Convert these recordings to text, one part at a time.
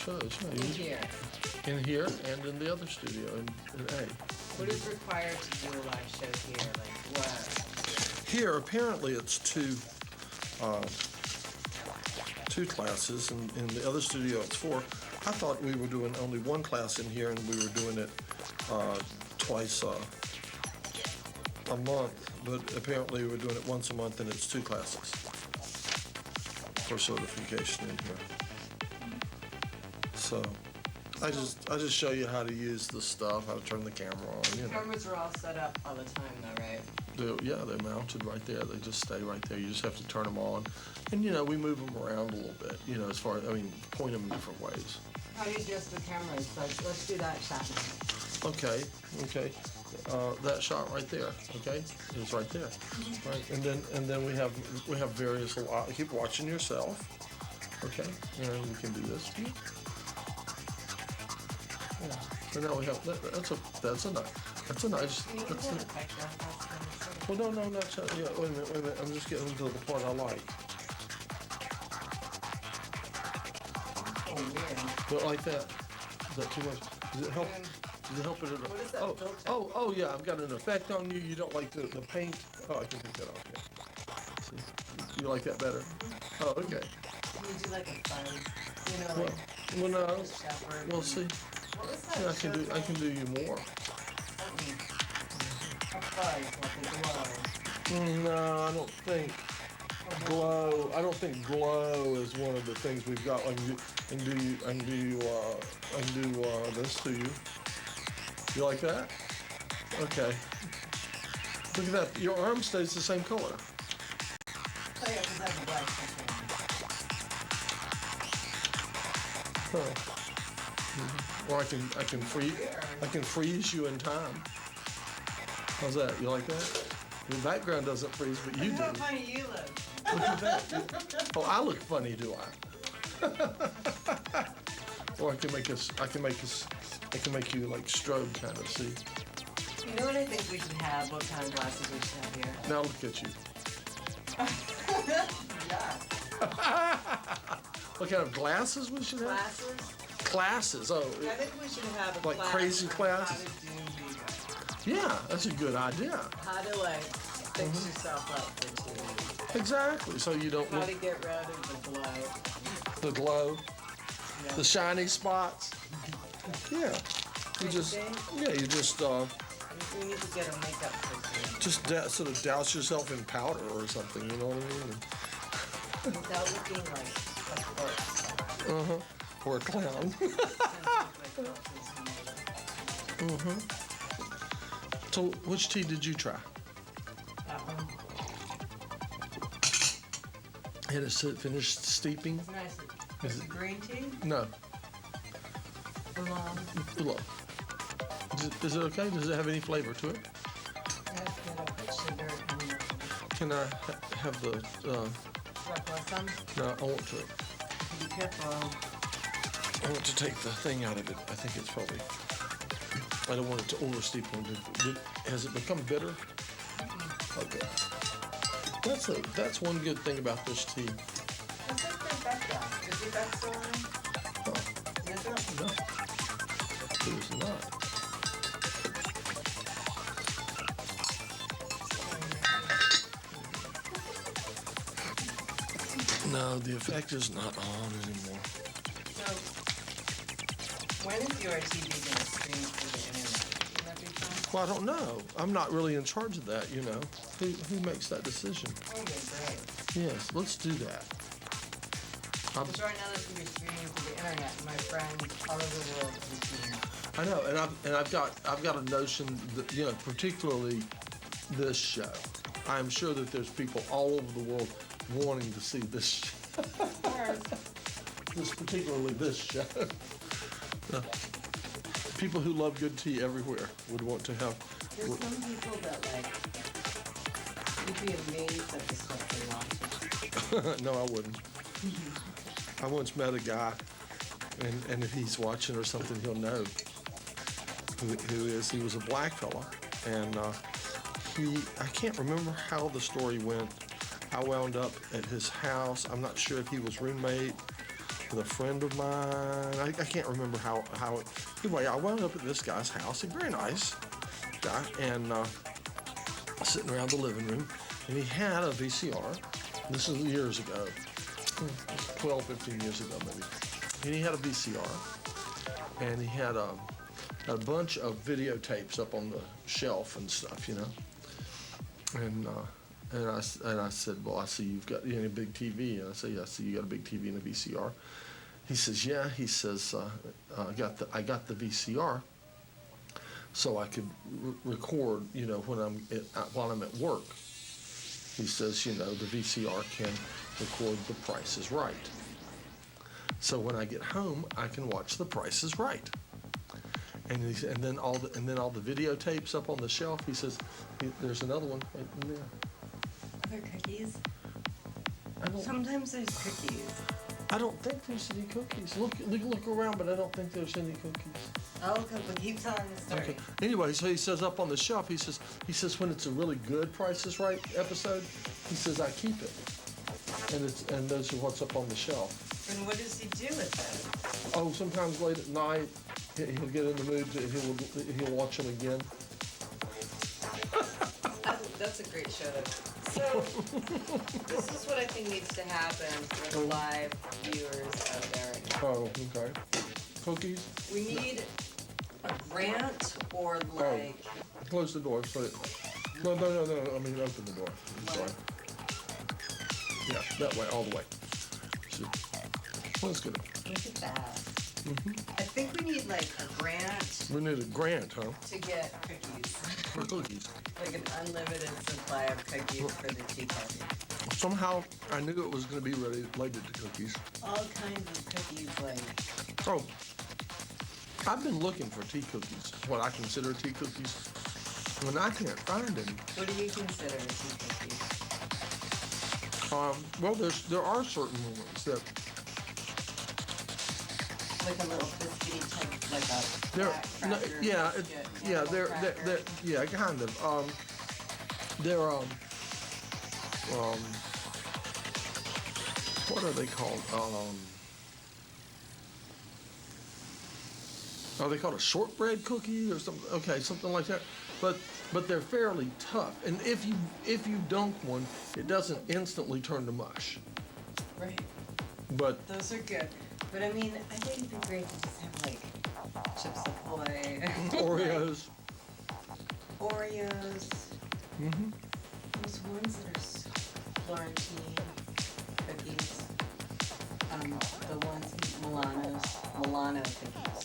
show you. In here. In here and in the other studio in A. What is required to do a live show here? Like what? Here, apparently it's two classes, and in the other studio it's 4. I thought we were doing only one class in here, and we were doing it twice a month, but apparently we're doing it once a month, and it's 2 classes for certification in here. So I just show you how to use the stuff, how to turn the camera on. You know. Cameras are all set up all the time though, right? They're mounted right there. They just stay right there. You just have to turn them on. And, you know, we move them around a little bit, you know, as far as, point them in different ways. How do you adjust the cameras? Let's do that shot now. Okay. That shot right there, okay, is right there. Mm-hmm. Right, and then we have various, keep watching yourself, okay, and we can do this. Yeah. So now we have, that's a nice, well, no, not shot, yeah, wait a minute, I'm just getting to the part I like. Oh, weird. But like that, is that too much? Does it help? Does it help it? What is that filter? Oh, yeah, I've got an effect on you. You don't like the paint? Oh, I can take that off, yeah. See, you like that better? Oh, okay. Can you do like a fuzz? You know, like Well, no. a shepherd? Well, see, What was that? yeah, I can do you more. A fuzz, like a glow. No, I don't think glow. I don't think glow is one of the things we've got. I can do this to you. You like that? Okay. Look at that. Your arm stays the same color. Oh yeah, because I have a black Huh. Or I can freeze you in time. How's that? You like that? Your background doesn't freeze, but you do. Look how funny you look. Look at that. Oh, I look funny, do I? Or I can make you like strobe kind of, see? You know what I think we should have? What kind of glasses we should have here? Now look at you. Yeah. What kind of glasses we should have? Glasses? Classes, oh. I think we should have a Like class crazy on classes? How to do makeup. Yeah, that's a good idea. How to like fix yourself up for TV. Exactly, so you don't How look to get rid of the glow. the glow, Yeah. the shiny spots. Yeah, you just Everything? yeah, you just We need to get a makeup person sort of douse yourself in powder or something. You know what I mean? without looking like a corpse. Or a clown. So, which tea did you try? That one. Had it finished steeping? It's nice. Is Is it green tea? No. Oolong. Look. Is it okay? Does it have any flavor to it? It has to get up with sugar and Can I have the? some. No, I want to. Be careful. I want to take the thing out of it. I think it's probably. I don't want it to oversteep. Has it become bitter? Okay. That's one good thing about this tea. What's that Rebecca? Is Rebecca still on? Oh, Is it? no, it is not. No, the effect is not on anymore. So, when is your TV going to stream to the internet? Will that be fun? Well, I don't know. I'm not really in charge of that, you know. Who makes that decision? Oh, yeah, great. Yes, let's do that. Because right now this will be streaming to the internet, and my friends all over the world will be seeing it. I know, and I've got a notion that, you know, particularly this show. I'm sure that there's people all over the world wanting to see this show. Of course. Particularly this show. People who love good tea everywhere would want to have. There's some people that like, you'd be amazed at the stuff they watch. No, I wouldn't. I once met a guy, and if he's watching or something, he'll know who is. He was a black fella, and I can't remember how the story went. I wound up at his house. I'm not sure if he was roommate with a friend of mine. I can't remember how it. Anyway, I wound up at this guy's house. A very nice guy, and sitting around the living room, and he had a VCR. This is years ago, 12, 15 years ago maybe. And he had a VCR, and he had a bunch of videotapes up on the shelf and stuff, you know. And I said, well, I see you've got a big TV. And I said, yeah, I see you got a big TV and a VCR. He says, yeah. He says, I got the VCR, so I could record, while I'm at work. He says, the VCR can record The Price is Right. So when I get home, I can watch The Price is Right. And then all the videotapes up on the shelf. He says, there's another one right in there. Are there cookies? Sometimes there's cookies. I don't think there's any cookies. Look around, but I don't think there's any cookies. Oh, okay, but keep telling the story. Okay. Anyway, so he says up on the shelf, he says when it's a really good Price is Right episode, he says I keep it, and those are what's up on the shelf. And what does he do with it? Oh, sometimes late at night, he'll get in the mood he'll watch them again. That's a great show. So, this is what I think needs to happen for the live viewers out there. Oh, okay. Cookies? We need a grant or like... Close the door. No. I mean, open the door. Sorry. Yeah, that way, all the way. So, let's get it. Look at that. I think we need like a grant. We need a grant, huh? To get cookies. For cookies. Like an unlimited supply of cookies for the tea party. Somehow, I knew it was going to be related to cookies. All kinds of cookies, like... Oh, I've been looking for tea cookies, what I consider tea cookies, and I can't find any. What do you consider tea cookies? Well, there are certain ones that... Like a little biscuity type, like a cracker. Yeah, kind of. They're what are they called? Are they called a shortbread cookie or something? Okay, something like that. But they're fairly tough, and if you dunk one, it doesn't instantly turn to mush. Right. But those are good. But I mean, I think it'd be great to just have like Chips Ahoy. Oreos. Oreos. Mm-hmm. Those ones that are Florentine cookies. The ones Milano cookies.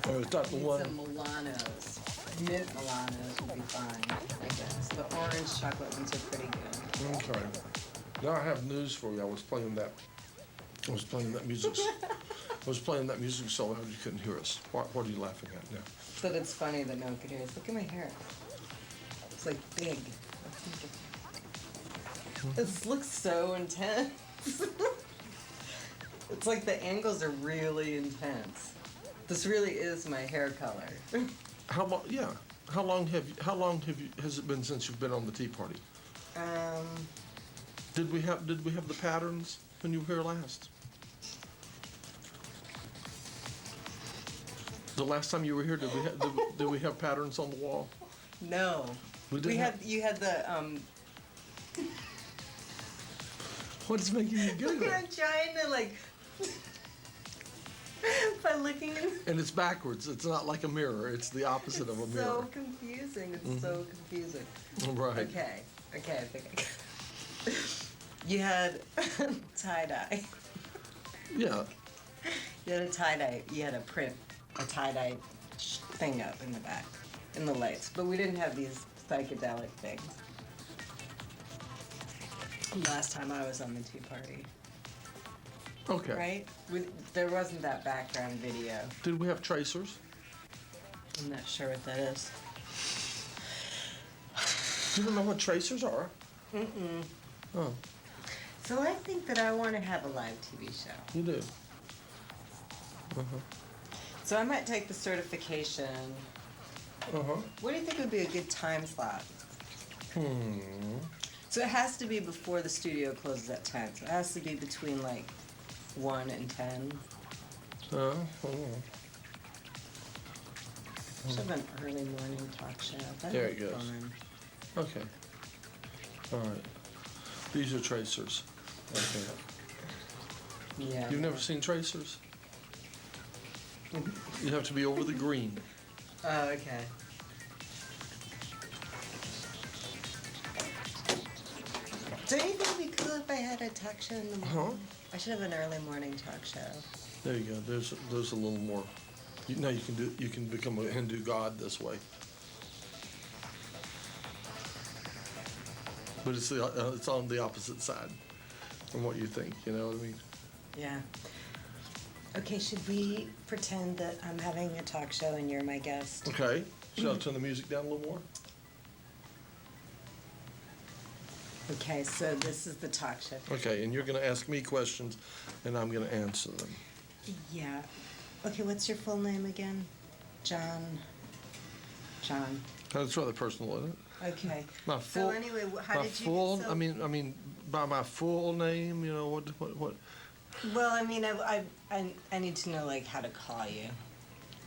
Oh, is that the one? Some Milanos. Mint Milanos would be fine, I guess. The orange chocolate ones are pretty good. Okay. Now I have news for you. I was playing that music. I was playing that music so loud you couldn't hear us. What are you laughing at now? But it's funny that no one could hear us. Look at my hair. It's like big. This looks so intense. It's like the angles are really intense. This really is my hair color. How long? Yeah. How long has it been since you've been on the tea party? Did we have the patterns when you were here last? The last time you were here, did we have patterns on the wall? No. You had the What's making you do that? I'm trying to like by looking in. And it's backwards. It's not like a mirror. It's the opposite of a mirror. So confusing. It's so confusing. Right. Okay, I think I got it. You had tie-dye. Yeah. You had a tie-dye. You had a tie-dye thing up in the back, in the lights. But we didn't have these psychedelic things. Last time I was on the tea party. Okay. Right? There wasn't that background video. Did we have tracers? I'm not sure what that is. You don't know what tracers are? Mm-mm. Oh. So I think that I want to have a live TV show. You do? Uh-huh. So I might take the certification. Uh-huh. What do you think would be a good time slot? So it has to be before the studio closes at 10. So it has to be between like 1 and 10. Oh. Should have an early morning talk show. That'd There be it goes. fun. Okay. All right. These are tracers. Okay. Yeah. You've never seen tracers? You have to be over the green. Oh, okay. Don't you think it'd be cool if I had a talk show in the morning? I should have an early morning talk show. There you go. There's a little more. Now you can become a Hindu god this way. But it's on the opposite side from what you think. You know what I mean? Yeah. Okay, should we pretend that I'm having a talk show and you're my guest? Okay. Shall I turn the music down a little more? Okay, so this is the talk show. Okay, and you're going to ask me questions, and I'm going to answer them. Yeah. Okay, what's your full name again? John. That's rather personal, isn't it? Okay. My full. So anyway, how my did you? full. So, I mean, by my full name, you know what? Well, I mean, I need to know like how to call you,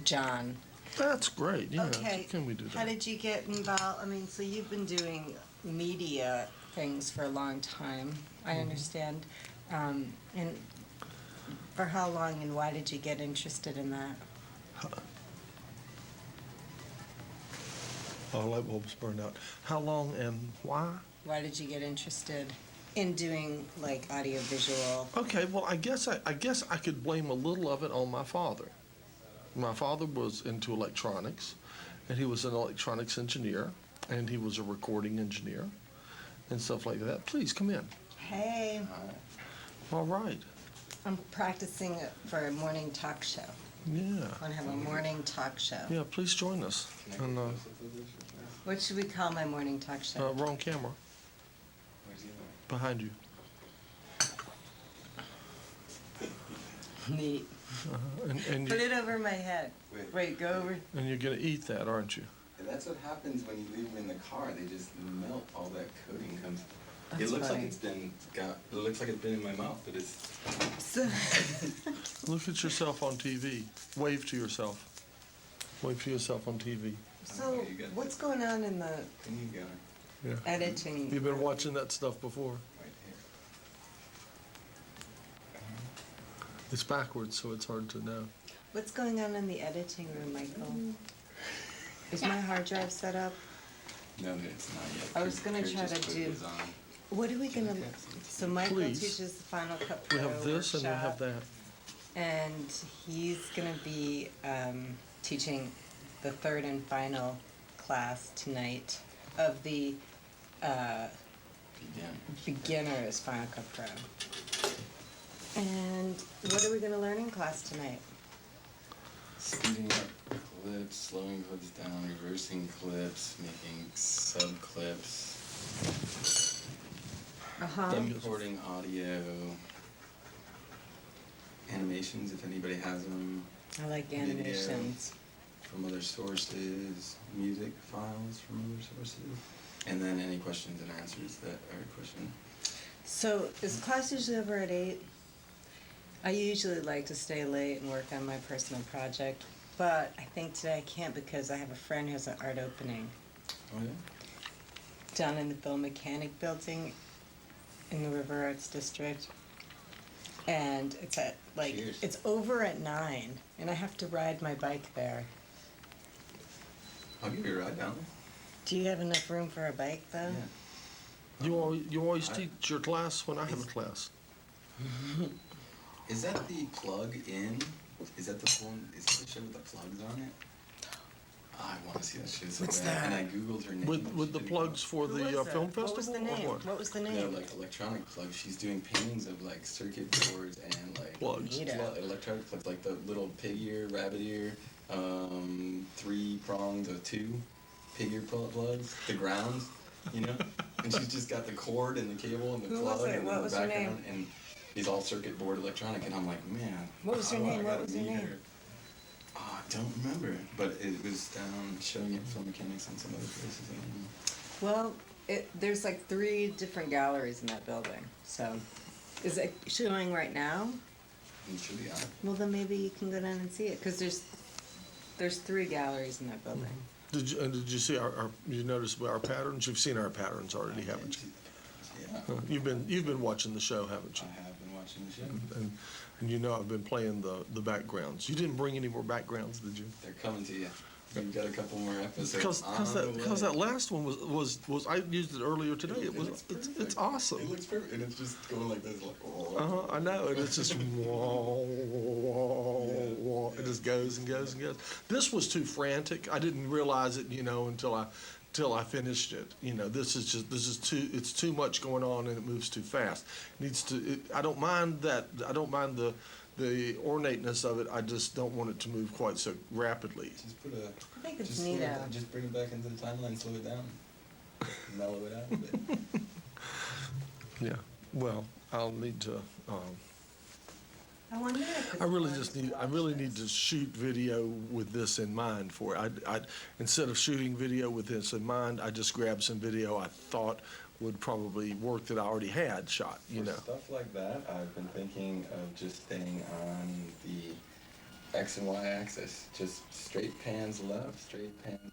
John. That's great. Yeah. Okay. Can we do that? How did you get involved? I mean, so you've been doing media things for a long time, I understand. And for how long and why did you get interested in that? Oh, light bulbs burned out. How long and why? Why did you get interested in doing like audiovisual? Okay, well, I guess I could blame a little of it on my father. My father was into electronics, and he was an electronics engineer, and he was a recording engineer, and stuff like that. Please come in. Hey, All right. I'm practicing for a morning talk show. Yeah. I want to have a morning talk show. Yeah. Please join us. And What should we call my morning talk show? wrong camera. Behind you. Neat. And Put it over my head. Wait, go over. and you're gonna eat that, aren't you? And that's what happens when you leave them in the car. They just melt. All that coating comes. That's it looks funny. like it's been got. It looks like it's been in my mouth, but it's. So, Look at yourself on TV. Wave to yourself. Wave to yourself on TV. so what's going on in the There you go. Yeah. editing? You've been watching that stuff before. Right here. It's backwards, so it's hard to know. What's going on in the editing room, Michael? Is my hard drive set up? No, it's not yet. I was gonna Kurt try just to put do- his on. What are we gonna? So Michael Please. teaches the Final Cut We Pro have this and we have workshop, that. and he's gonna be teaching the third and final class tonight of the Again. beginners Final Cut Pro. And what are we gonna learn in class tonight? Speeding up clips, slowing clips down, reversing clips, making sub clips, importing audio, animations if anybody has them. I like Video. animations. From other sources, music files from other sources, and then any questions and answers that are questioned. So is class usually over at 8? I usually like to stay late and work on my personal project, but I think today I can't because I have a friend who has an art opening Oh yeah? down in the Bill Mechanic building in the River Arts District. And it's at Cheers. it's over at 9, and I have to ride my bike there. I'll give you a ride down there. Do you have enough room for a bike though? Yeah. You always teach your class when I have a class. Is that the plug in? Is that the phone? Is that the show with the plugs on it? Oh, I want to see that shit so What's bad. that? And I googled her name. With the She didn't plugs for Who the was film it? festival What was the or name? what? What was the know. name? Yeah, like electronic plugs. She's doing paintings of like circuit boards and like Plugs. Neato. electronic plugs, like the little pig ear, rabbit ear, 3 prongs or 2 pig ear plugs, the grounds, you know. And she's just got the cord and the cable and the Who plug was it? and What the was her background name? and he's all circuit board electronic, and I'm like, man. What was her I name? What gotta was her meet name? Oh, I don't remember, but it was down showing it film mechanics and some other places. I don't know. Well, there's like 3 different galleries in that building. So, is it showing right now? It should be on. Well, then maybe you can go down and see it, because there's 3 galleries in that building. Did you see you notice our patterns? You've seen our patterns already, haven't you? Yeah. You've been watching the show, haven't you? I have been watching the show. And you know I've been playing the backgrounds. You didn't bring any more backgrounds, did you? They're coming to you. We've got a couple more episodes Because that last one was I used it earlier today. It's awesome. It looks perfect, and it's just going like this, like. Oh. I know, and it's just wah, wah, wah. It just goes and goes and goes. This was too frantic. I didn't realize it, until I finished it. This is too much going on, and it moves too fast. I don't mind that. I don't mind the ornateness of it. I just don't want it to move quite so rapidly. Just I think it's just neato. just bring it back into the timeline, slow it down, mellow it out a bit. Mm-hmm. Yeah. Well, I'll need to. I wonder if it's I really fun just to need. I watch really this. need to shoot video with this in mind for it. I instead of shooting video with this in mind, I just grabbed some video I thought would probably work that I already had shot. For stuff like that, I've been thinking of just staying on the X and Y axis, just straight pans left, straight pans